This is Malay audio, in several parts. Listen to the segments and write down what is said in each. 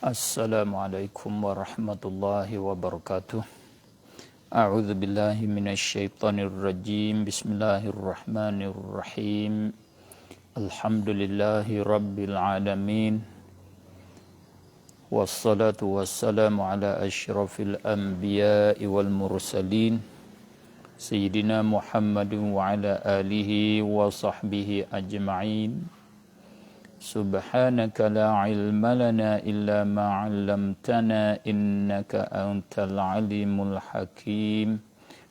Assalamualaikum warahmatullahi wabarakatuh. A'udzu billahi minasyaitonir rajim. Bismillahirrahmanirrahim. Alhamdulillahi rabbil alamin. Wassalatu wassalamu ala asyrafil anbiya'i wal mursalin. Sayyidina Muhammadin wa ala alihi wa sahbihi ajma'in. Subhanaka la ilma lana illa ma 'allamtana innaka antal alimul hakim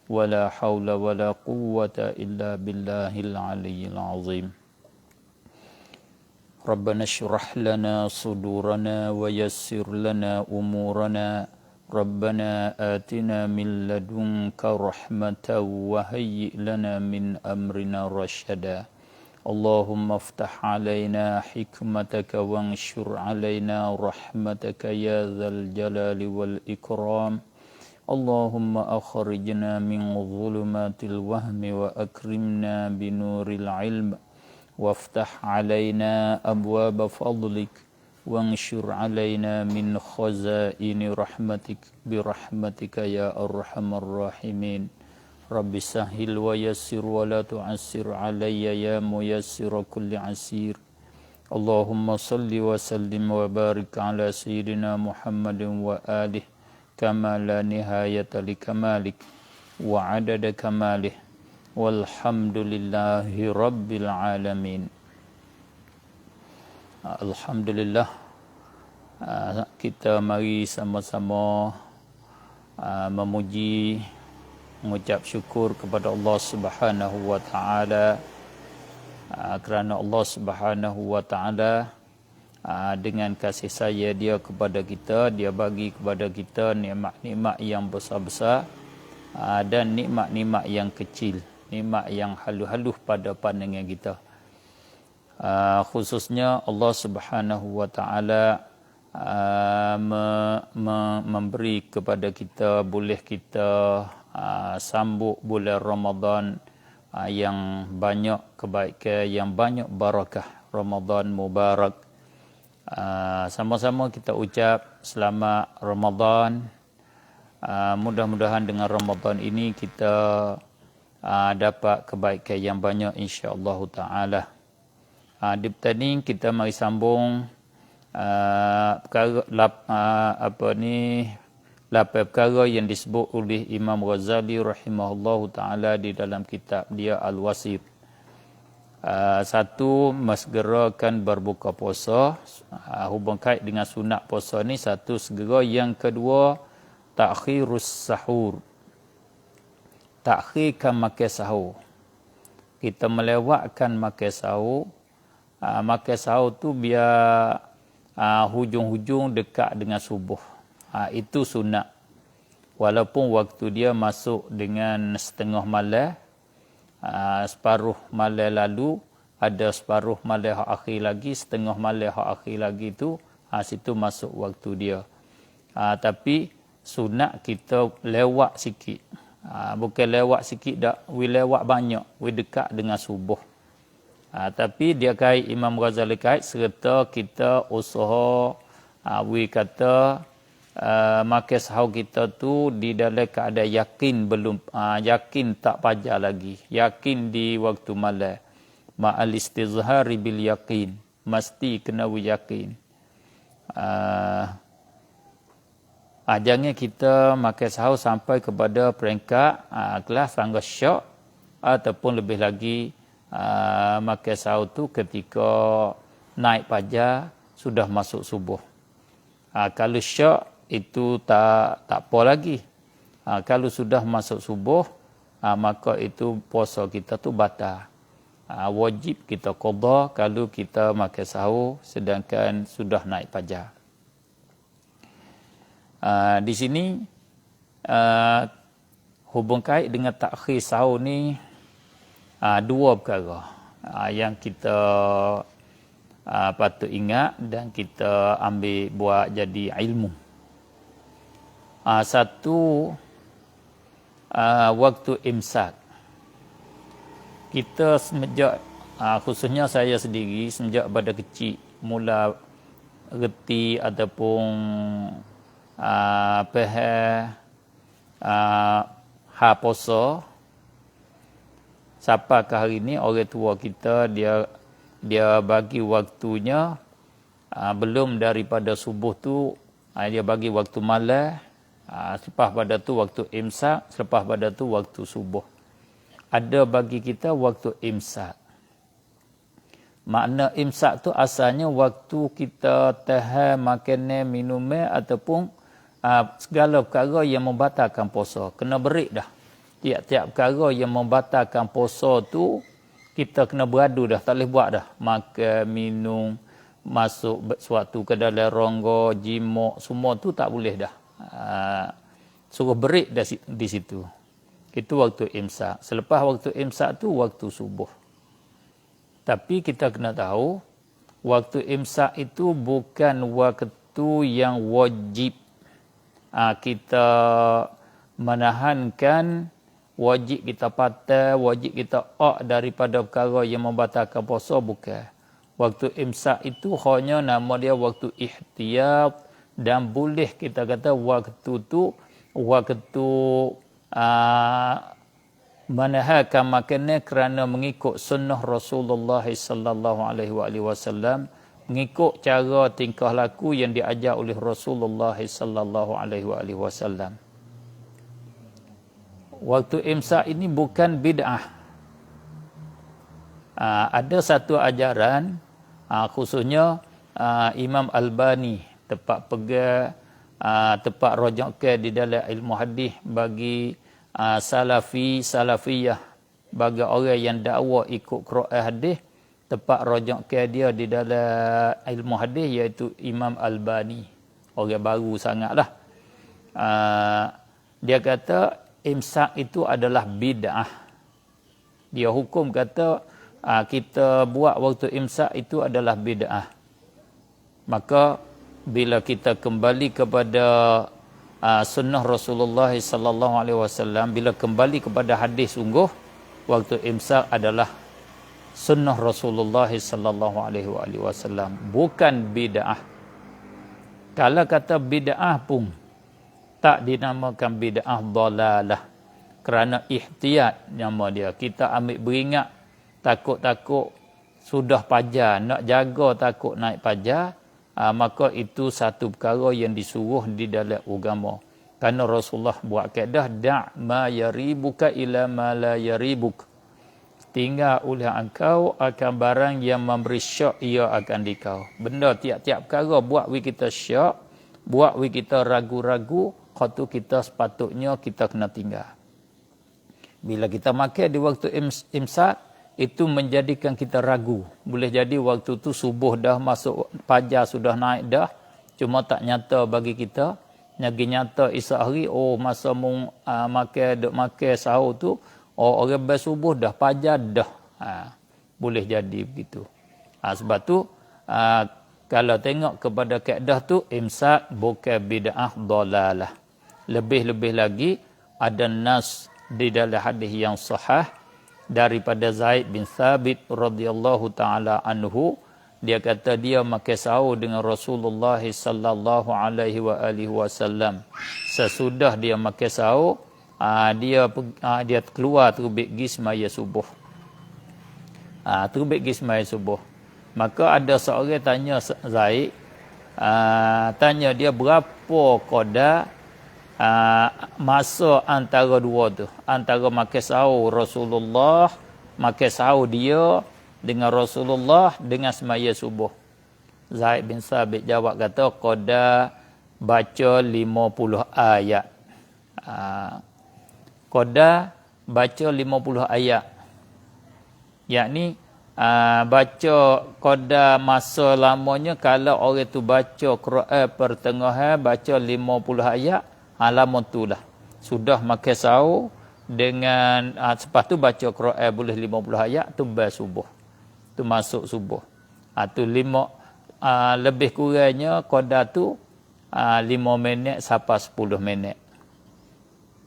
wa la haula wa la quwwata illa billahil aliyyil azim. Rabbana shrah lana sudurana wa yassir lana umurana Rabbana atina min ladunka rahmatan wa hayyi lana min amrina rasyada. Allahumma aftah alaina hikmataka wanshur alaina rahmataka ya dzal jalali wal ikram. Allahumma akhrijna min dhulumatil wahmi wa akrimna binuril ilm waftah alaina abwaba fadlik wanshur alaina min khazaini rahmatik birahmatika ya arhamar rahimin. Rabbi sahil wa yassir wa la tu'assir alayya ya muyassir kulli asir. Allahumma salli wa sallim wa barik ala sayyidina Muhammadin wa alihi kama la nihayata li kamalik wa adada kamalih walhamdulillahi rabbil alamin. Alhamdulillah, kita mari sama-sama memuji, mengucap syukur kepada Allah Subhanahu wa taala kerana Allah Subhanahu wa taala dengan kasih sayang dia kepada kita, dia bagi kepada kita nikmat-nikmat yang besar-besar dan nikmat-nikmat yang kecil, nikmat yang halus-halus pada pandangan kita. Khususnya Allah Subhanahu wa taala memberi kepada kita, boleh kita sambut bulan Ramadan yang banyak kebaikan, yang banyak barakah. Ramadan Mubarak. Sama-sama kita ucap selamat Ramadan. Mudah-mudahan dengan Ramadan ini kita dapat kebaikan yang banyak insya-Allah taala. Di petani kita mari sambung perkara lapan perkara yang disebut oleh Imam Ghazali rahimahullahu taala di dalam kitab dia Al-Wasit. Satu, segerakan berbuka puasa, hubung kait dengan sunat puasa ni satu segera. Yang kedua, ta'khirus sahur, takhirkan makan sahur. Kita melewatkan makan sahur. Makan sahur tu biar hujung-hujung dekat dengan subuh. Itu sunat. Walaupun waktu dia masuk dengan setengah malam, separuh malam lalu, ada separuh malam hak akhir lagi, setengah malam hak akhir lagi tu, situ masuk waktu dia. Tapi sunat kita lewat sikit. Bukan lewat sikit dak, we lewat banyak, we dekat dengan subuh. Tapi dia kait, Imam Ghazali kait serta kita usaha, we kata makan sahur kita tu di dalam keadaan yakin belum, yakin tak pajar lagi, yakin di waktu malam, ma'al istizhari bil yakin, mesti kena yakin. Jangan kita makan sahur sampai kepada peringkat kelas sangat syok, ataupun lebih lagi makan sahur tu ketika naik pajar sudah masuk subuh. Kalau syok itu tak apa lagi. Kalau sudah masuk subuh, maka itu puasa kita tu batal. Wajib kita qada kalau kita makan sahur sedangkan sudah naik pajar. Di sini hubung kait dengan takhir sahur ni dua perkara yang kita patut ingat dan kita ambil buat jadi ilmu. Satu, waktu imsak. Kita semenjak, khususnya saya sendiri, semenjak pada kecil, mula reti ataupun ha poso, sampai ke hari ni orang tua kita dia bagi waktunya belum daripada subuh tu, dia bagi waktu malam, selepas pada tu waktu imsak, selepas pada tu waktu subuh. Ada bagi kita waktu imsak. Makna imsak tu asalnya waktu kita tahan makanan, minuman ataupun segala perkara yang membatalkan puasa. Kena break dah. Tiap-tiap perkara yang membatalkan puasa tu kita kena beradu dah, tak boleh buat dah. Makan, minum, masuk suatu ke dalam rongga, jimuk, semua tu tak boleh dah. Suruh break dah di situ. Itu waktu imsak. Selepas waktu imsak tu waktu subuh. Tapi kita kena tahu, waktu imsak itu bukan waktu yang wajib. Kita menahankan, wajib kita patah, wajib kita daripada perkara yang membatalkan puasa, bukan. Waktu imsak itu hanya nama dia waktu ihtiyat, dan boleh kita kata waktu tu, waktu menahankan makanan kerana mengikut sunnah Rasulullah sallallahu alaihi wasallam, mengikut cara tingkah laku yang diajar oleh Rasulullah sallallahu alaihi wasallam. Waktu imsak ini bukan bid'ah. Ada satu ajaran, khususnya Imam Albani tepat pegang, tepat rojokkan di dalam ilmu hadis bagi salafiyah, bagi orang yang dakwa ikut Quran hadis, tepat rojokkan dia di dalam ilmu hadis, iaitu Imam Albani. Orang baru sangatlah. Dia kata imsak itu adalah bid'ah. Dia hukum kata kita buat waktu imsak itu adalah bid'ah. Maka bila kita kembali kepada sunnah Rasulullah sallallahu alaihi wasallam, bila kembali kepada hadis sungguh, waktu imsak adalah sunnah Rasulullah sallallahu alaihi wasallam, bukan bid'ah. Kalau kata bid'ah pun tak dinamakan bid'ah dhalalah, kerana ihtiyat nama dia. Kita ambil beringat, takut-takut sudah pajar, nak jaga takut naik pajar, maka itu satu perkara yang disuruh di dalam agama. Kerana Rasulullah buat kaedah, da' ma yaribuka ila ma la yaribuk. Tinggal oleh engkau akan barang yang memberi syak, ia akan dikau. Benda tiap-tiap perkara buat kita syak, buat kita ragu-ragu, tu kita sepatutnya kita kena tinggal. Bila kita makan di waktu imsak, itu menjadikan kita ragu. Boleh jadi waktu tu subuh dah masuk, fajar sudah naik dah, cuma tak nyata bagi kita. Lagi nyata esok hari, masa makan sahur tu, orang bersubuh dah, fajar dah. Boleh jadi begitu. Sebab tu, kalau tengok kepada kaedah tu, imsak bukan bid'ah dhalalah. Lebih-lebih lagi, ada nas di dalam hadis yang sahih daripada Zaid bin Thabit radhiyallahu taala anhu. Dia kata dia makan sahur dengan Rasulullah sallallahu alaihi wasallam. Sesudah dia makan sahur, dia keluar terbit pergi semaya subuh. Terbit pergi semaya subuh. Maka ada seorang tanya Zaid, tanya dia berapa qadar masa antara dua tu, antara makan sahur Rasulullah, makan sahur dia dengan Rasulullah dengan semaya subuh. Zaid bin Thabit jawab kata qadar baca 50 ayat. Qadar baca 50 ayat. Yakni baca qadar masa lamanya, kalau orang tu baca Quran pertengahan baca 50 ayat, lama tu lah sudah makan sahur dengan lepas tu baca Quran boleh 50 ayat tu subuh, tu masuk subuh. Tu lebih kurangnya qadar tu 5 minit sampai 10 minit.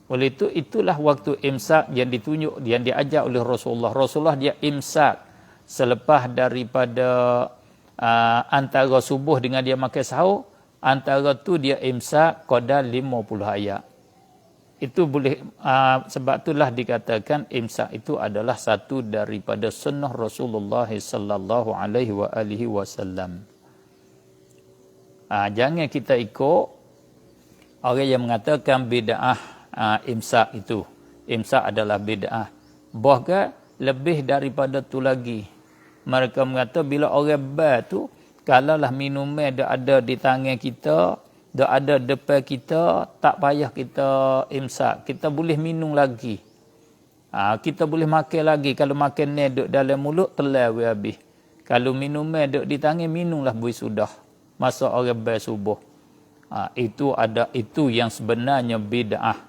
Oleh itu, itulah waktu imsak yang ditunjuk, yang diajar oleh Rasulullah. Rasulullah dia imsak selepas daripada antara subuh dengan dia makan sahur, antara tu dia imsak qadar 50 ayat. Itu boleh, sebab itulah dikatakan imsak itu adalah satu daripada sunnah Rasulullah sallallahu alaihi wasallam. Jangan kita ikut orang yang mengatakan bid'ah imsak itu. Imsak adalah bid'ah. Bahkan lebih daripada tu lagi. Mereka mengata bila orang bar tu, kalaulah minumnya dah ada di tangan kita, dah ada depan kita, tak payah kita imsak. Kita boleh minum lagi. Kita boleh makan lagi. Kalau makan ni duduk dalam mulut, telah habis. Kalau minumnya duduk di tangan, minumlah buih sudah. Masa orang bar subuh. Itu yang sebenarnya bid'ah.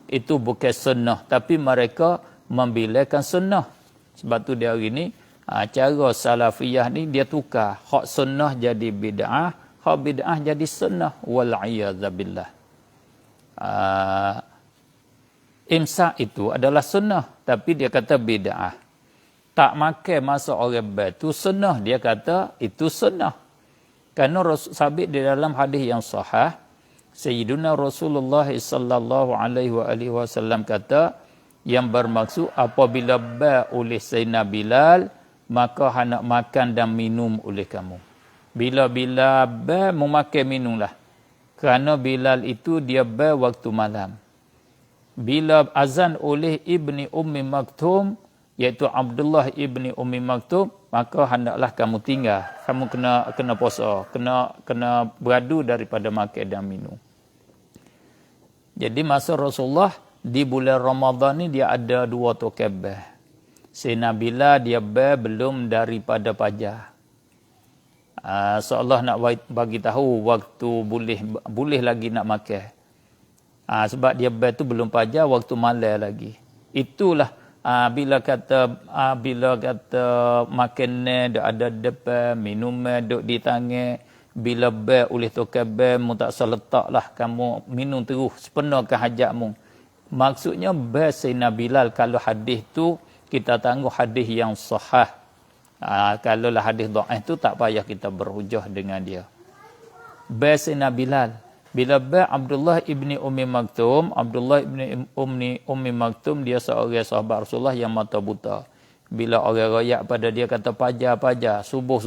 Itu bukan sunnah. Tapi mereka membilakan sunnah. Sebab tu dia hari ni, cara salafiyah ni dia tukar. Hak sunnah jadi bid'ah, hak bid'ah jadi sunnah. Wal'iyadzabillah. Imsak itu adalah sunnah. Tapi dia kata bid'ah. Tak makan masa orang bar tu sunnah. Dia kata itu sunnah. Kerana sabit di dalam hadis yang sahih, Sayyiduna Rasulullah sallallahu alaihi wasallam kata, yang bermaksud apabila bar oleh Sayyidina Bilal, maka hendak makan dan minum oleh kamu. Bila bar mau makan minumlah. Kerana Bilal itu dia bar waktu malam. Bila azan oleh Ibni Ummi Maktum, iaitu Abdullah Ibni Ummi Maktum, maka hendaklah kamu tinggal. Kamu kena puasa, kena beradu daripada makan dan minum. Jadi masa Rasulullah di bulan Ramadan ni dia ada 2 tokebah. Sayyidina Bilal dia bar belum daripada fajar. Seolah nak bagi tahu waktu boleh lagi nak makan. Sebab dia bar tu belum fajar, waktu malam lagi. Itulah bila kata makan dah ada depan, minum duk di tangan, bila bar oleh tokebah mu tak seletaklah kamu minum terus sepenuhkan hajatmu. Maksudnya bar Sayyidina Bilal. Kalau hadis tu kita tangguh hadis yang sahih. Kalau lah hadis dhaif tu tak payah kita berhujah dengan dia. Bar Sayyidina Bilal. Bila bar Abdullah ibni Ummi Maktum, Abdullah ibni Ummi Maktum dia seorang sahabat Rasulullah yang mata buta. Bila orang royak pada dia kata pajar, subuh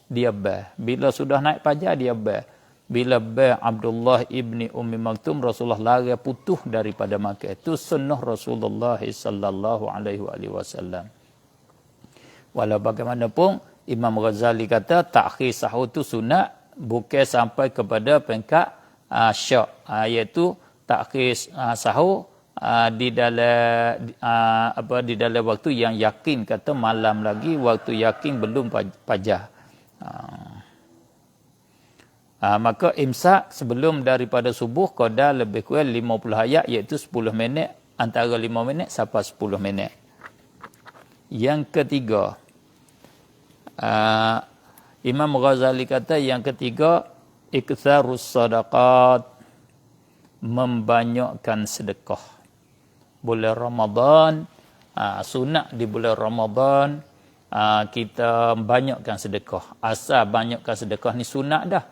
dia bar. Bila sudah naik pajar dia bar. Bila bar Abdullah ibni Ummi Maktum, Rasulullah lari putus daripada makan. Itu sunnah Rasulullah sallallahu alaihi wasallam. Walau bagaimanapun, Imam Ghazali kata takhir sahur itu sunat, bukan sampai kepada peringkat syak, iaitu takhir sahur di dalam waktu yang yakin, kata malam lagi, waktu yakin belum fajar. Maka imsak sebelum daripada subuh qadar lebih kurang 50 ayat, iaitu 10 minit, antara 5 minit sampai 10 minit. Yang ketiga, Imam Ghazali kata yang ketiga, iktsarus sadaqat, membanyakkan sedekah. Bulan Ramadan, sunat di bulan Ramadan, kita banyakkan sedekah. Asal banyakkan sedekah ni sunat dah.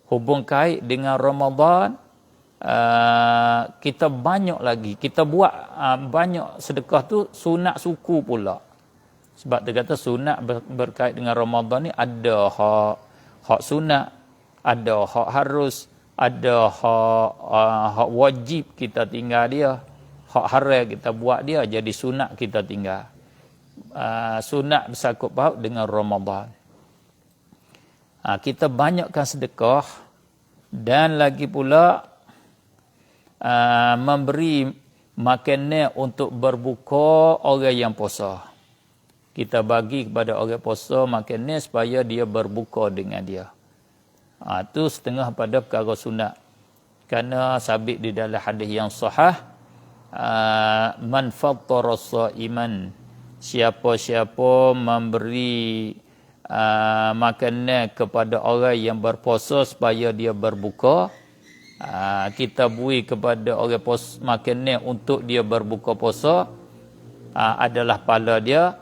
Hubung kait dengan Ramadan, kita banyak lagi. Kita buat banyak sedekah tu sunat suku pula. Sebab dia kata sunat berkait dengan Ramadan ni ada hak sunat, ada hak harus, ada hak wajib kita tinggal dia, hak haram kita buat dia, jadi sunat kita tinggal. Sunat bersangkut paut dengan Ramadan. Kita banyakkan sedekah dan lagi pula memberi makanan untuk berbuka orang yang puasa. Kita bagi kepada orang puasa makanan supaya dia berbuka dengan dia. Itu setengah pada perkara sunat. Kerana sabit di dalam hadis yang sahih, man fattara shaiman, siapa-siapa memberi makanan kepada orang yang berpuasa supaya dia berbuka, kita beri kepada orang puasa makanan untuk dia berbuka puasa, adalah pahala dia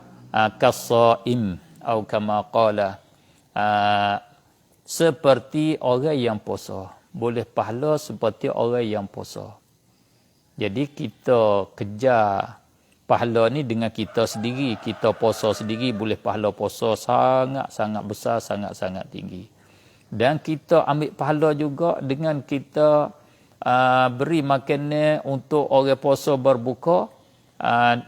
kasaim, atau kama qala, seperti orang yang puasa. Boleh pahala seperti orang yang puasa. Jadi kita kejar pahala ni dengan kita sendiri. Kita puasa sendiri boleh pahala puasa sangat-sangat besar, sangat-sangat tinggi. Dan kita ambil pahala juga dengan kita beri makanan untuk orang puasa berbuka.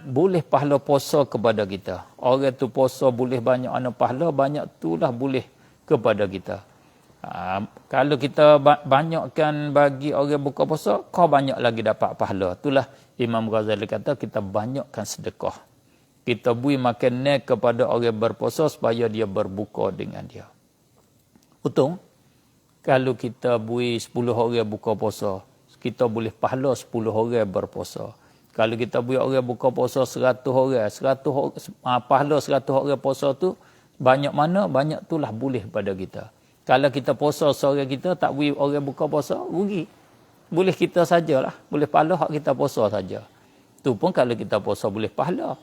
Boleh pahala puasa kepada kita. Orang tu puasa boleh banyak anak pahala, banyak itulah boleh kepada kita. Kalau kita banyakkan bagi orang buka puasa, kau banyak lagi dapat pahala. Itulah Imam Ghazali kata kita banyakkan sedekah. Kita beri makanan kepada orang berpuasa supaya dia berbuka dengan dia. Untung, kalau kita beri 10 orang buka puasa, kita boleh pahala 10 orang berpuasa. Kalau kita beri orang buka puasa 100 orang, pahala 100 orang puasa tu, banyak mana, banyak itulah boleh pada kita. Kalau kita puasa seorang kita, tak beri orang buka puasa, rugi. Boleh kita sajalah. Boleh pahala hak kita puasa saja. Tu pun kalau kita puasa boleh pahala.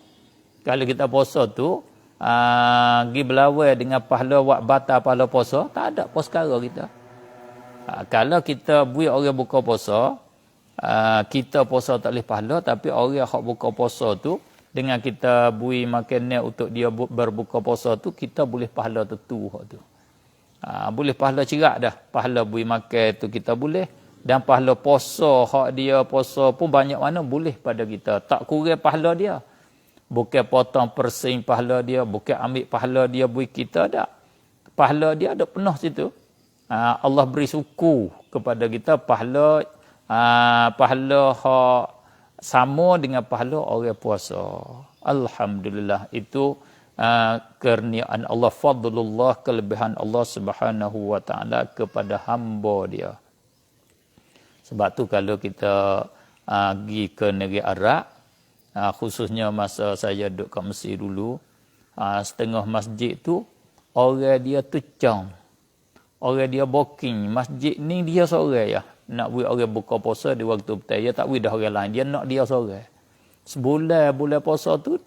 Kalau kita puasa tu, pergi berlawan dengan pahala wak batal pahala puasa, tak ada perkara kita. Kalau kita beri orang buka puasa, kita puasa tak boleh pahala, tapi orang hak buka puasa tu, dengan kita beri makanan untuk dia berbuka puasa tu, kita boleh pahala tentu hak tu. Boleh pahala cerak dah. Pahala beri makan tu kita boleh. Dan pahala puasa, hak dia puasa pun banyak mana boleh pada kita. Tak kurang pahala dia. Bukan potong persen pahala dia. Bukan ambil pahala dia beri kita tak. Pahala dia ada penuh situ. Allah beri suku kepada kita pahala hak sama dengan pahala orang puasa. Alhamdulillah. Itu kurniaan Allah, fadlullah, kelebihan Allah Subhanahu wa taala kepada hamba dia. Sebab tu kalau kita pergi ke negeri Arab, khususnya masa saya duduk kat Mesir dulu, setengah masjid tu orang dia tu cang. Orang dia booking masjid ni dia seorang ya. Nak beri orang buka puasa di waktu petang, dia tak beri dah orang lain, dia nak dia seorang. Bulan puasa tu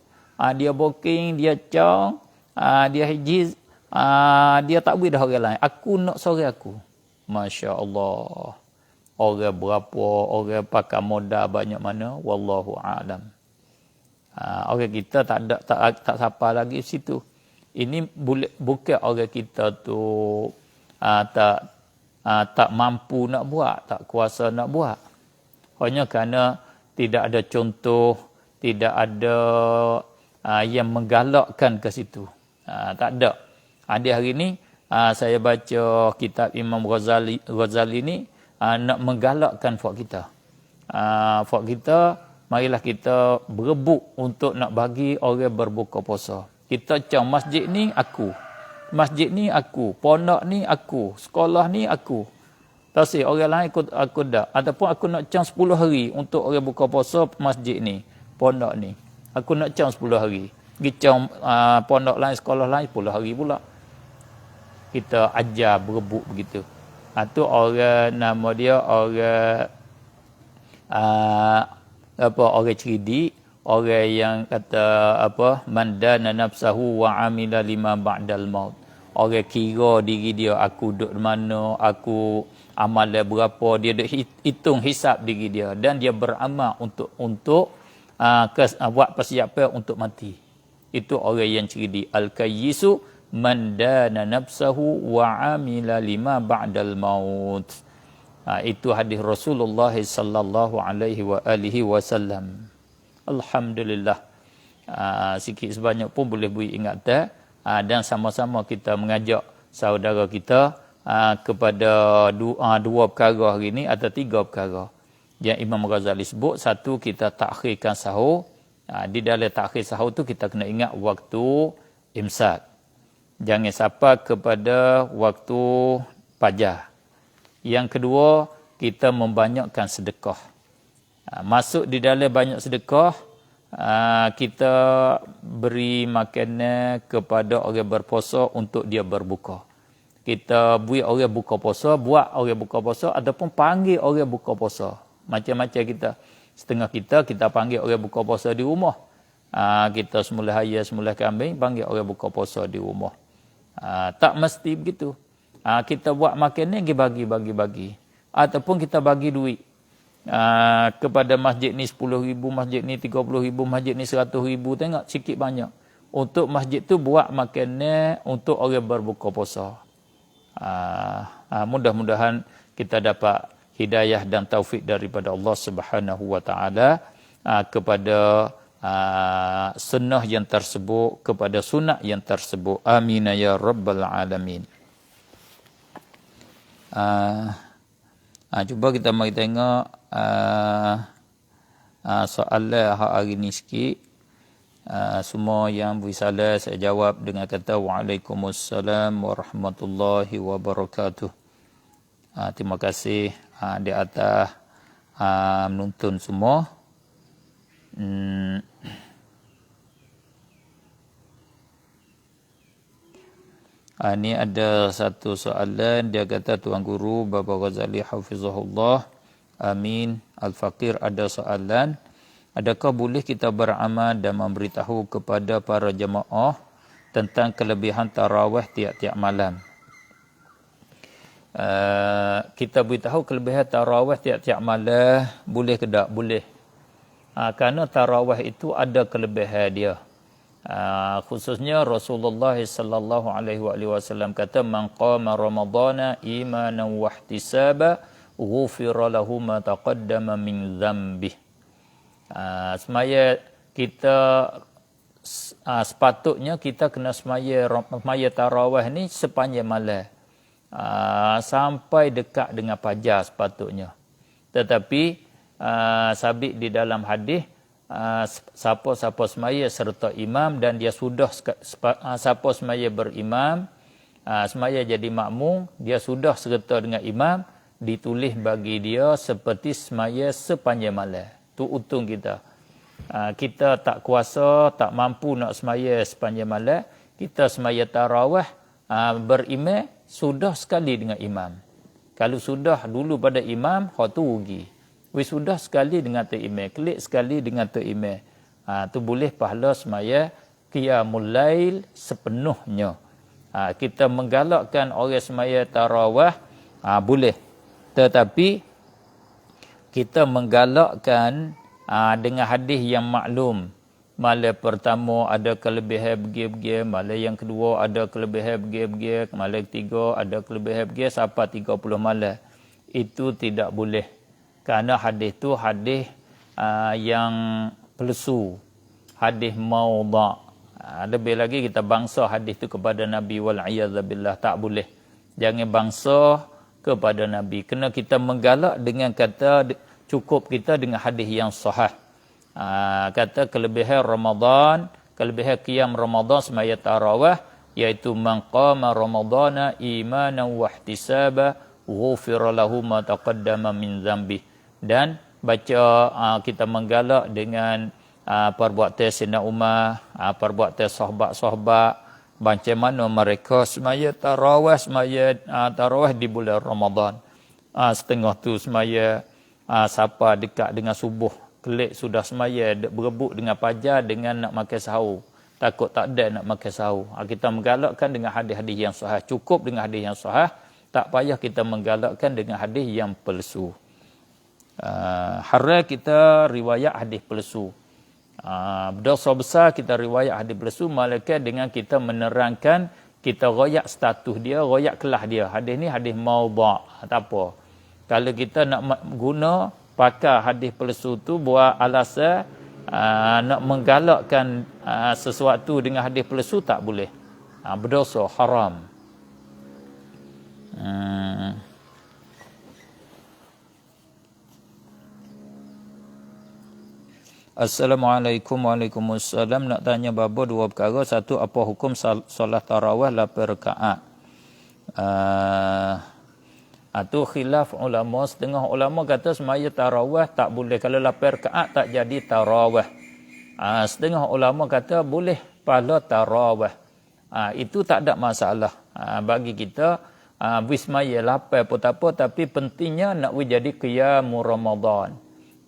dia booking, dia cang, dia hijiz, dia tak beri dah orang lain. Aku nak seorang aku. Masya Allah. Orang berapa, orang pakai modal banyak mana, wallahu a'lam. Orang kita tak ada, tak siapa lagi situ. Ini bukan orang kita tu tak mampu nak buat, tak kuasa nak buat. Hanya kerana tidak ada contoh, tidak ada yang menggalakkan ke situ. Tak ada. Di hari ini saya baca kitab Imam Ghazali ni nak menggalakkan fak kita. Fak kita, marilah kita berebut untuk nak bagi orang berbuka puasa. Kita cang masjid ni aku. Masjid ni aku, pondok ni aku, sekolah ni aku. Tak sih orang lain aku dak. Ataupun aku nak cang 10 hari untuk orang buka puasa masjid ni, pondok ni. Aku nak cang 10 hari. Pergi cang pondok lain, sekolah lain 10 hari pula. Kita ajar berebut begitu. Tu orang nama dia orang orang cerdik, orang yang kata mandana nafsahu wa amila lima ba'dal maut. Orang kira diri dia, aku duduk di mana, aku amal berapa, dia duk hitung hisap diri dia dan dia beramal untuk buat persiapan untuk mati. Itu orang yang cerdik. Al-kayyisu man dana nafsahu wa amila lima ba'dal maut. Itu hadis Rasulullah sallallahu alaihi wa alihi wasallam. Alhamdulillah. Sikit sebanyak pun boleh beri ingatan, dan sama-sama kita mengajak saudara kita kepada dua perkara hari ini atau 3 perkara yang Imam Ghazali sebut. Satu, kita takhirkan sahur. Di dalam takhir sahur tu kita kena ingat waktu imsak. Jangan sampai kepada waktu fajar. Yang kedua, kita membanyakkan sedekah. Masuk di dalam banyak sedekah, kita beri makanan kepada orang berpuasa untuk dia berbuka. Kita beri orang buka puasa, buat orang buka puasa ataupun panggil orang buka puasa. Macam-macam kita. Setengah kita panggil orang buka puasa di rumah. Kita semula haya, semula kambing, panggil orang buka puasa di rumah. Tak mesti begitu. Kita buat makan ni, bagi. Ataupun kita bagi duit. Kepada masjid ni 10,000, masjid ni 30,000, masjid ni 100,000. Tengok sikit banyak. Untuk masjid tu buat makan ni untuk orang berbuka puasa. Mudah-mudahan kita dapat hidayah dan taufik daripada Allah Subhanahu wa taala kepada sunnah yang tersebut, kepada sunat yang tersebut. Amin ya rabbal alamin. Cuba kita mari tengok soalan hari ni sikit. Semua yang bersalah saya jawab dengan kata Waalaikumsalam warahmatullahi wabarakatuh. Terima kasih di atas menonton semua. Ini ada satu soalan, dia kata Tuan Guru Baba Ghazali hafizahullah, amin. Al-Faqir ada soalan, adakah boleh kita beramal dan memberitahu kepada para jemaah tentang kelebihan tarawih tiap-tiap malam? Kita beritahu kelebihan tarawih tiap-tiap malam, boleh ke tak? Boleh. Kerana tarawih itu ada kelebihan dia. Khususnya Rasulullah sallallahu alaihi wasallam kata man qama ramadhana imanan wa ihtisaba ghufira lahu ma taqaddama min dhanbi. Semaya kita sepatutnya kita kena semaya tarawih ni sepanjang malam. Sampai dekat dengan fajar sepatutnya. Tetapi sabit di dalam hadis siapa-siapa semaya serta imam dan dia sudah siapa semaya berimam, semaya jadi makmum, dia sudah serta dengan imam, ditulis bagi dia seperti semaya sepanjang malam. Tu untung kita. Kita tak kuasa, tak mampu nak semaya sepanjang malam, kita semaya tarawih berimam sudah sekali dengan imam. Kalau sudah dulu pada imam, hak tu rugi. Sudah sekali dengan tu imam, klik sekali dengan tu imam. Tu boleh pahala semaya qiyamul lail sepenuhnya. Kita menggalakkan orang semaya tarawih, boleh. Tetapi kita menggalakkan dengan hadis yang maklum. Malam pertama ada kelebihan begil-begil, malam yang kedua ada kelebihan begil-begil, malam ketiga ada kelebihan begil sampai 30 malam. Itu tidak boleh. Kerana hadis tu hadis yang palsu, hadis maudha'. Lebih lagi kita bangsa hadis tu kepada Nabi wal a'yadzabillah, tak boleh. Jangan bangsa kepada Nabi. Kena kita menggalak dengan kata cukup kita dengan hadis yang sahih. Kata kelebihan Ramadan, kelebihan qiyam Ramadan semaya tarawih, iaitu man qama ramadhana imanan wa ihtisaba ghufira lahu ma taqaddama min dhanbi. Dan baca kita menggalak dengan perbuatan Sayyidina Umar, perbuatan sahabat-sahabat, macam mana mereka semaya tarawih, tarawih di bulan Ramadan. Setengah tu semaya siapa dekat dengan subuh, kelik sudah semaya berebut dengan fajar dengan nak makan sahur. Takut tak ada nak makan sahur. Kita menggalakkan dengan hadis-hadis yang sahih. Cukup dengan hadis yang sahih. Tak payah kita menggalakkan dengan hadis yang palsu. Haram kita riwayat hadis palsu. Berdosa besar kita riwayat hadis palsu, malaikat dengan kita menerangkan, kita royak status dia, royak kelas dia. Hadis ni hadis maudha', tak apa. Kalau kita nak guna pakai hadis palsu tu buat alasan nak menggalakkan sesuatu dengan hadis palsu, tak boleh. Berdosa, haram. Assalamualaikum. Waalaikumsalam. Nak tanya bapa dua perkara. Satu, apa hukum solat tarawih 8 rakaat? Itu khilaf ulama. Setengah ulama kata semaya tarawih tak boleh. Kalau 8 rakaat tak jadi tarawih. Setengah ulama kata boleh pahala tarawih. Itu tak ada masalah. Bagi kita, bismaya 8 pun tak apa. Tapi pentingnya nak jadi qiyam Ramadan.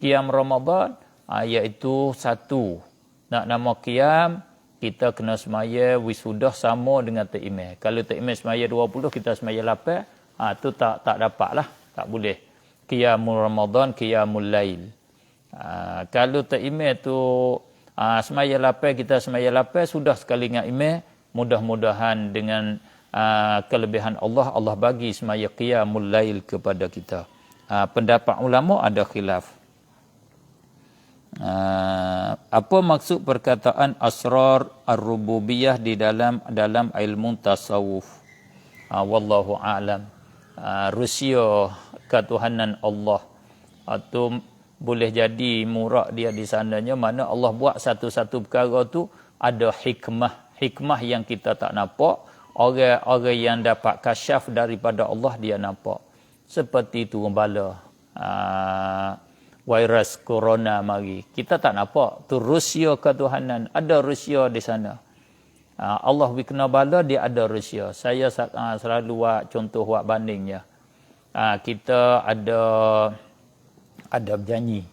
Qiyam Ramadan, iaitu satu, Nak nama qiyam, kita kena semaya wisudah sama dengan takimeh. Kalau takimeh semaya 20, kita semaya 8, tu tak dapat lah. Tak boleh. Qiyamul Ramadan, qiyamul lail. Kalau takimeh tu semaya 8, kita semaya 8, sudah sekali dengan imeh, mudah-mudahan dengan kelebihan Allah bagi semaya qiyamul lail kepada kita. Pendapat ulama ada khilaf. Apa maksud perkataan asrar ar-rububiyah di dalam ilmu tasawuf? Wallahu a'lam. Rusia ketuhanan Allah atau boleh jadi murak dia di sananya, mana Allah buat satu-satu perkara tu ada hikmah yang kita tak nampak. Orang yang dapat kasyaf daripada Allah dia nampak. Seperti turun bala, virus corona mari, kita tak nampak. Tu Rusia ketuhanan, ada Rusia di sana. Allah kena bala, dia ada Rusia. Saya selalu buat contoh, buat bandingnya. Kita ada berjanji,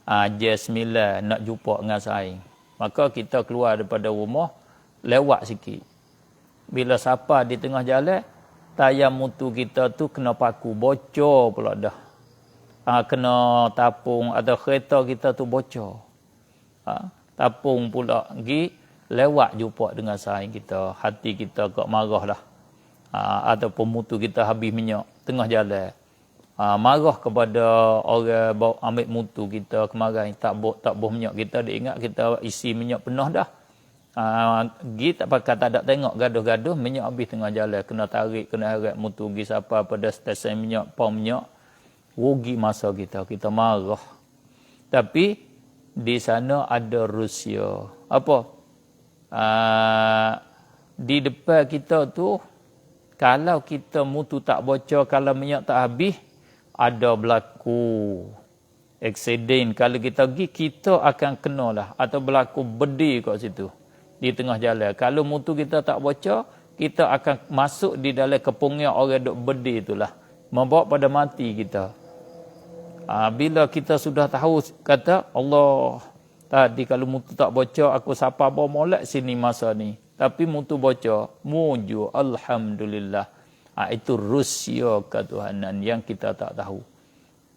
J9 nak jumpa dengan saing. Maka kita keluar daripada rumah, lewat sikit. Bila sapa di tengah jalan, tayar mutu kita tu kena paku, bocor pula dah. Kena tapung atau kereta kita tu bocor. Tapung pula pergi, lewat jumpa dengan saing kita. Hati kita kok marah lah. Ataupun mutu kita habis minyak tengah jalan. Marah kepada orang bawa ambil mutu kita kemarin, tak boh minyak kita, dia ingat kita isi minyak penuh dah. Tak pakai, tak ada tengok, gaduh-gaduh, minyak habis tengah jalan, kena tarik, kena heret mutu pergi siapa pada stesen minyak, pom minyak, rugi masa kita marah. Tapi di sana ada Rusia. Apa? Di depan kita tu, kalau kita mutu tak bocor, kalau minyak tak habis, ada berlaku aksiden. Kalau kita pergi, kita akan kenalah, atau berlaku bedi kat situ di tengah jalan. Kalau mutu kita tak bocor, kita akan masuk di dalam kepungnya orang duk bedi itulah, membawa pada mati kita. Bila kita sudah tahu, kata Allah, tadi kalau mutu tak bocor, aku sapa bawa molek sini masa ni, tapi mutu bocor, muju alhamdulillah. Itu Rusia ketuhanan yang kita tak tahu.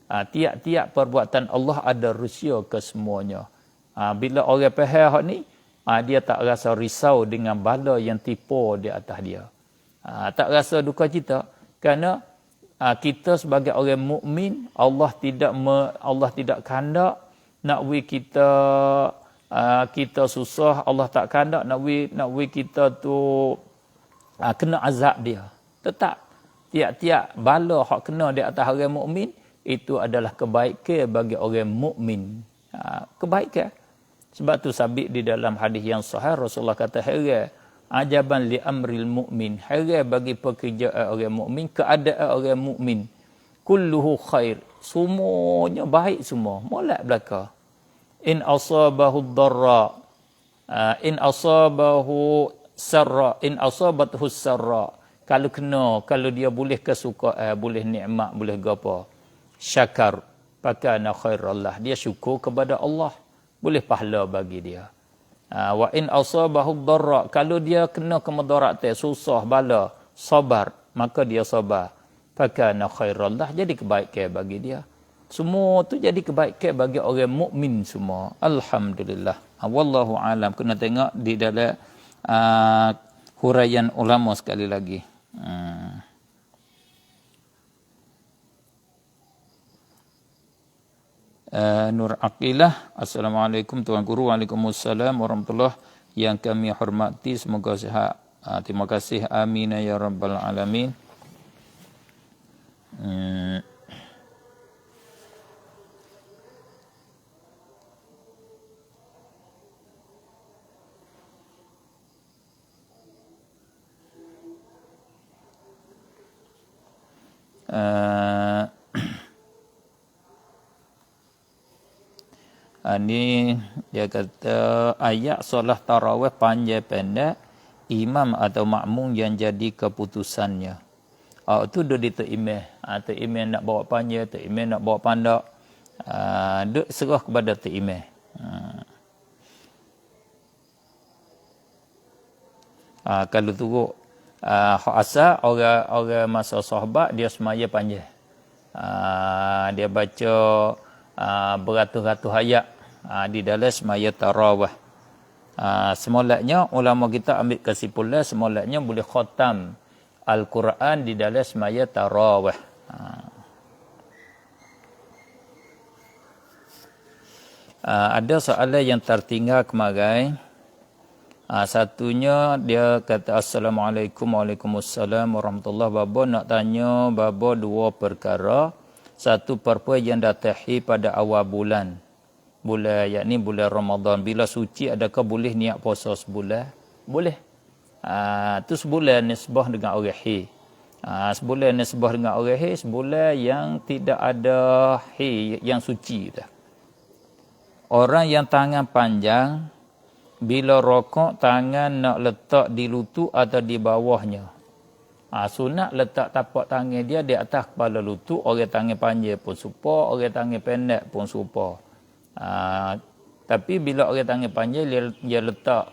Tiap-tiap perbuatan Allah ada Rusia ke semuanya. Bila orang faham ni, dia tak rasa risau dengan bala yang tipu di atas dia. Tak rasa duka cita, kerana kita sebagai orang mukmin, Allah tidak kehendak nak we kita susah. Allah tak kehendak nak we kita tu kena azab dia. Tetap tiap-tiap bala hak kena di atas orang mukmin, itu adalah kebaikan bagi orang mukmin. Kebaikan. Sebab tu sabit di dalam hadis yang sahih, Rasulullah kata, heran ajaban li amril mu'min, heran bagi pekerjaan orang mukmin, keadaan orang mukmin, kulluhu khair, semuanya baik semua, molek belaka. In asabahu dharra, in asabahu sarra, in asabathu sarra, kalau dia boleh kesukaan, boleh nikmat, boleh gapo, syakar, fakana khairallah, dia syukur kepada Allah, boleh pahala bagi dia. Wa in asabahu dharra, kalau dia kena kemudaratan, susah bala, sabar, maka dia sabar, fakana khairallah, jadi kebaikan bagi dia. Semua tu jadi kebaikan bagi orang mukmin semua. Alhamdulillah. Wallahu alam. Kena tengok di dalam huraian ulama sekali lagi. Nur Aqilah, Assalamualaikum Tuan Guru. Waalaikumsalam warahmatullahi yang kami hormati, semoga sihat. Terima kasih, amin ya rabbal alamin. Ini dia kata ayat solat tarawih panjang pendek, imam atau makmum yang jadi keputusannya. Itu dia ditakimeh. Takimeh nak bawa panjang, takimeh nak bawa pandak. Duk serah kepada takimeh. Kalau turut hak asal orang masa sahabat dia semaya panjang. Dia baca beratus-ratus ayat di dalam semaya tarawih. Semolanya ulama kita ambil kesimpulan semolanya boleh khatam Al-Quran di dalam semaya tarawih. Ada soalan yang tertinggal kemarin. Satunya dia kata Assalamualaikum Waalaikumsalam warahmatullahi wabarakatuh. Nak tanya babo dua perkara. Satu perempuan yang datahi pada awal bulan yakni bulan Ramadan. Bila suci adakah boleh niat puasa sebulan? Boleh. Tu sebulan nisbah dengan orang haid. Sebulan nisbah dengan orang haid, sebulan yang tidak ada haid yang suci dah. Orang yang tangan panjang bila rokok tangan nak letak di lutut atau di bawahnya. Sunat letak tapak tangan dia di atas kepala lutut. Orang tangan panjang pun supa, orang tangan pendek pun supa. Tapi bila orang tangan panjang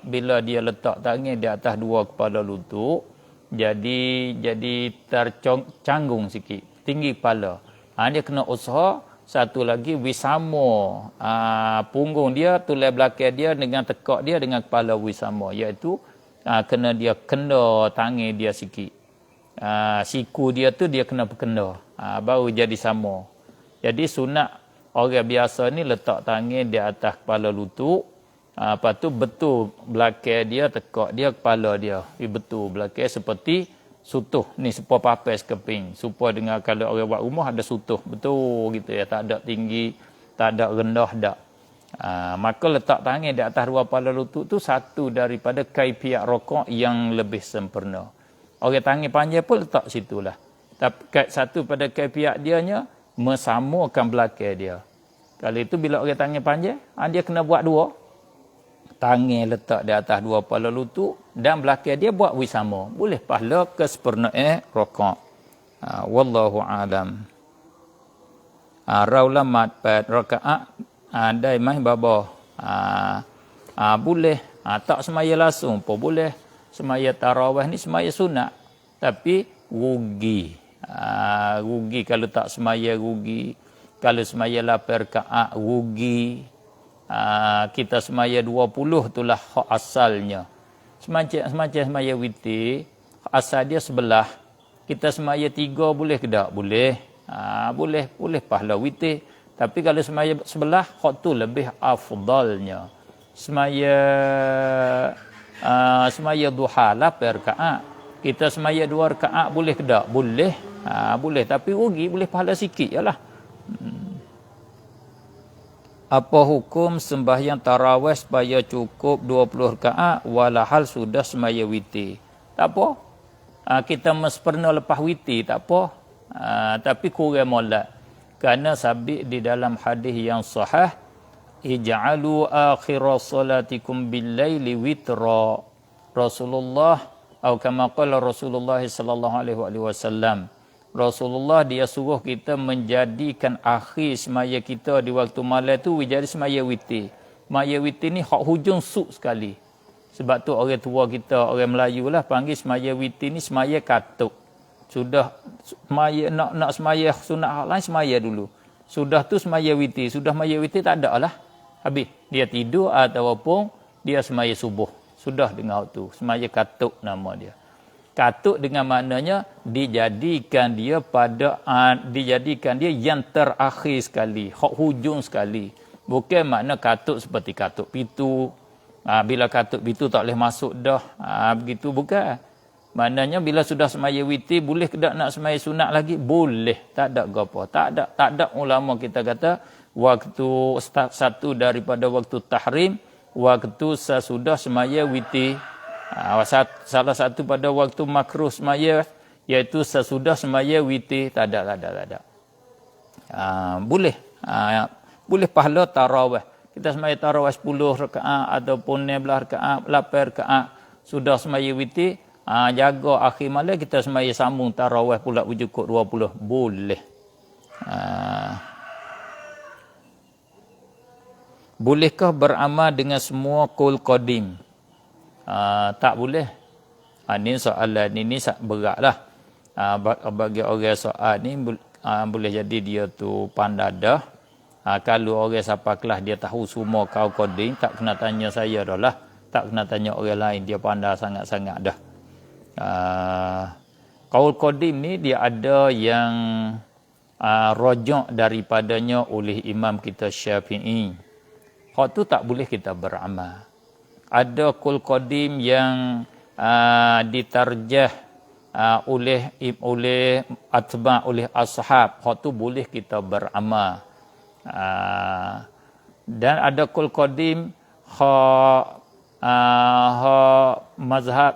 bila dia letak tangan di atas dua kepala lutut, jadi tercanggung sikit, tinggi kepala. Dia kena usaha. Satu lagi wisamo, punggung dia, tulai belakang dia dengan tekak dia dengan kepala wisamo, iaitu kena tangan dia sikit. Siku dia tu dia kena berkena, baru jadi sama. Jadi sunat orang biasa ni letak tangan di atas kepala lutut, lepas tu betul belakang dia, tekak dia, kepala dia. Betul belakang seperti sutuh ni supaya papas keping, supaya dengan kalau orang buat rumah ada sutuh betul gitu ya, tak ada tinggi, tak ada rendah dak. Maka letak tangan di atas dua kepala lutut tu satu daripada kaifiat rokok yang lebih sempurna. Orang tangan panjang pun letak situlah. Tapi satu pada kaifiat dianya mesamakan belakang dia. Kalau itu bila orang tangan panjang, dia kena buat dua. Tangan letak di atas dua kepala lutut dan belakang dia buat wisama. Boleh pahala kesempurnaan rokok. Wallahu alam. Raulah mat 4 rakaat ada mai baba. Boleh tak semaya langsung pun boleh. Semaya tarawih ni semaya sunat. Tapi rugi. Rugi kalau tak semaya rugi. Kalau semaya 8 rakaat rugi. Kita semaya 20 itulah hak asalnya. Semacam semaya witir, asal dia sebelah. Kita semaya 3 boleh ke tak? Boleh. Boleh pahala witir. Tapi kalau semaya sebelah, hak tu lebih afdalnya. Semaya duha 8 rakaat. Kita semaya 2 rakaat boleh ke tak? Boleh. Boleh tapi rugi, boleh pahala sikit jelah. Apa hukum sembahyang tarawih supaya cukup 20 rakaat walahal sudah semaya witir? Tak apa. Kita sempurna lepas witir, tak apa. Tapi kurang molek. Kerana sabit di dalam hadis yang sahih, ij'alu akhira salatikum bil-laili witra. Rasulullah atau kama qala Rasulullah sallallahu alaihi wasallam. Rasulullah dia suruh kita menjadikan akhir semaya kita di waktu malam tu jadi semaya witir. Semaya witir ni hak hujung suk sekali. Sebab tu orang tua kita, orang Melayu lah panggil semaya witir ni semaya katuk. Sudah semaya nak semaya sunat hak lain semaya dulu. Sudah tu semaya witir, sudah semaya witir tak ada lah. Habis dia tidur ataupun dia semaya subuh. Sudah dengan hak tu, semaya katuk nama dia. Katuk dengan maknanya dijadikan dia yang terakhir sekali, hak hujung sekali. Bukan makna katuk seperti katuk pitu. Bila katuk pitu tak boleh masuk dah. Begitu bukan. Maknanya bila sudah semaya witir boleh ke tak nak semaya sunat lagi? Boleh. Tak ada apa. Tak ada ulama kita kata waktu satu daripada waktu tahrim, waktu sesudah semaya witir. Salah satu pada waktu makruh semaya iaitu sesudah semaya witir. Tak ada. Boleh. Boleh pahala tarawih. Kita semaya tarawih 10 rakaat ataupun 16 rakaat, 8 rakaat sudah semaya witir. Jaga akhir malam kita semaya sambung tarawih pula cukup 20. Boleh. Bolehkah beramal dengan semua qaul qadim? Tak boleh. Ini soalan ini beratlah. Bagi orang soal ni boleh jadi dia tu pandai dah. Kalau orang siapa kelas dia tahu semua kau coding, tak kena tanya saya dah lah. Tak kena tanya orang lain, dia pandai sangat-sangat dah. Qaul qadim ni dia ada yang rojak daripadanya oleh imam kita Syafi'i. Hak tu tak boleh kita beramal. Ada qaul qadim yang ditarjah oleh atba' oleh ashab. Hak tu boleh kita beramal. Dan ada qaul qadim mazhab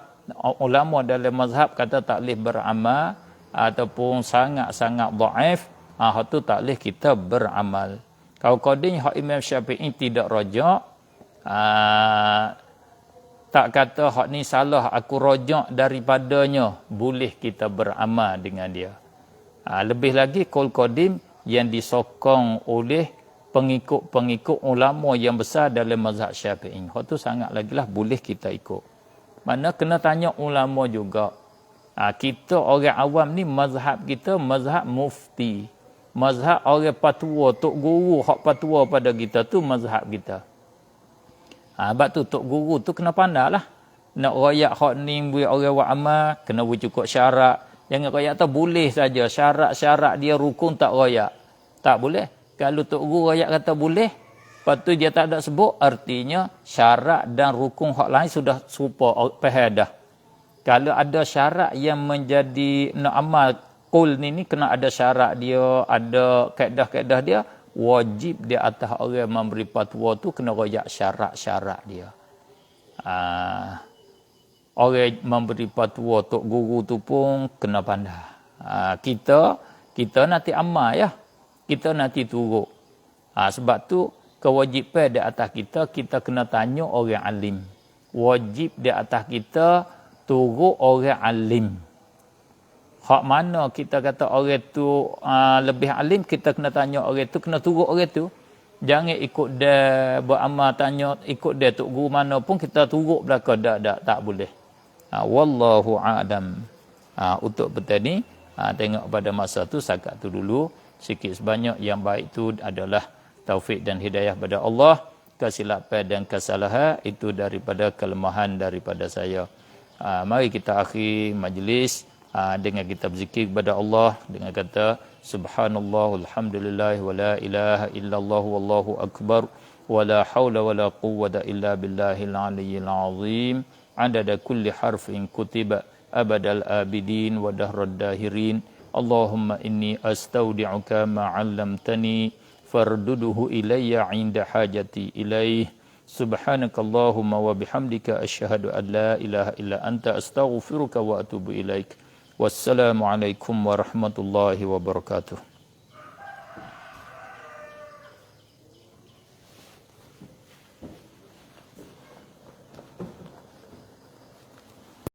ulama dalam mazhab kata tak boleh beramal ataupun sangat-sangat dhaif, hak tu tak boleh kita beramal. Kalau qadim hak Imam Syafi'i tidak rajak, tak kata hak ni salah aku rajak daripadanya, boleh kita beramal dengan dia. Lebih lagi qaul qadim yang disokong oleh pengikut-pengikut ulama yang besar dalam mazhab Syafi'i. Hak tu sangat lagilah boleh kita ikut. Mana kena tanya ulama juga. Kita orang awam ni mazhab kita mazhab mufti. Mazhab orang patua, tok guru hak patua pada kita tu mazhab kita. Sebab tu tok guru tu kena pandailah. Nak royak hak ni buat orang buat amal, kena cukup syarat. Jangan royak tu boleh saja. Syarat-syarat dia rukun tak royak. Tak boleh. Kalau tok guru royak kata boleh, lepas tu dia tak ada sebut, artinya syarat dan rukun hak lain sudah serupa, faham dah. Kalau ada syarat yang menjadi nak amal qul ni kena ada syarat dia, ada kaedah-kaedah dia, wajib di atas orang memberi fatwa tu kena royak syarat-syarat dia. Orang memberi fatwa tok guru tu pun kena pandai. Kita nanti amal ya. Kita nanti turut. Sebab tu kewajipan di atas kita kena tanya orang alim. Wajib di atas kita turut orang alim. Hak mana kita kata orang tu lebih alim, kita kena tanya orang tu, kena turut orang tu. Jangan ikut dia beramal tanya ikut dia tok guru mana pun kita turut belaka tak boleh. Wallahu a'lam. Untuk petani tengok pada masa tu sakat tu dulu. Sikit sebanyak yang baik itu adalah taufik dan hidayah pada Allah. Kesilapan dan kesalahan itu daripada kelemahan daripada saya. Mari kita akhiri majlis dengan kita berzikir kepada Allah dengan kata subhanallah walhamdulillah wa la ilaha illallah wallahu akbar wa la haula wa la quwwata illa billahil aliyyil azim adada kulli harfin kutiba abadal abidin wa dahrad dahirin. Allahumma inni astaudi'uka ma 'allamtani farduduhu ilayya 'inda hajati ilaih. Subhanakallahumma wa bihamdika asyhadu an la ilaha illa anta astaghfiruka wa atubu ilaik. Wassalamu alaikum warahmatullahi wabarakatuh.